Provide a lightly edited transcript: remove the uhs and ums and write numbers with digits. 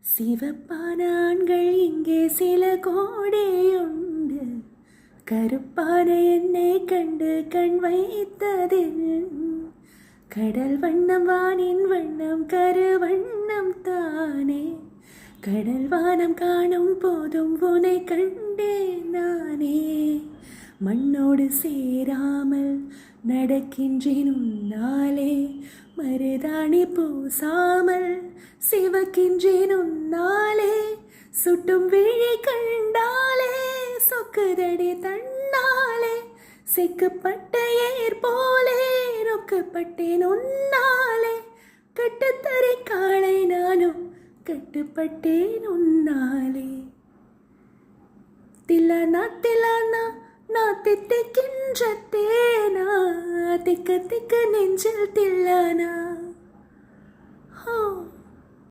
சிவப்பான ஆண்கள் இங்கே சில கோடியுண்டு, கருப்பான என்னை கண்டு கண் வைத்ததில் கடல் வண்ணம் வானின் வண்ணம் கருவண்ணம் தானே. கடல் வானம் காணும் போதும் உனை கண்டேன் நானே. மண்ணோடு சேராமல் நடக்கின்றேன் உன்னாலே, மருதாணி பூசாமல் சிவக்கின்றேன் உன்னாலே. சுட்டும் விழி கண்டாலே சொக்குதடி தன்னாலே, சிக்கப்பட்ட ஏர் போலே ரொக்கப்பட்டேன் உன்னாலே. கட்டுத்தறி காளை நானும் கட்டுப்பட்டேன் உன்னாலே. தில்லானா தில்லானா நான் தித்திக்கின்ற தேனா, திக்க திக்க நெஞ்சில் தில்லானா.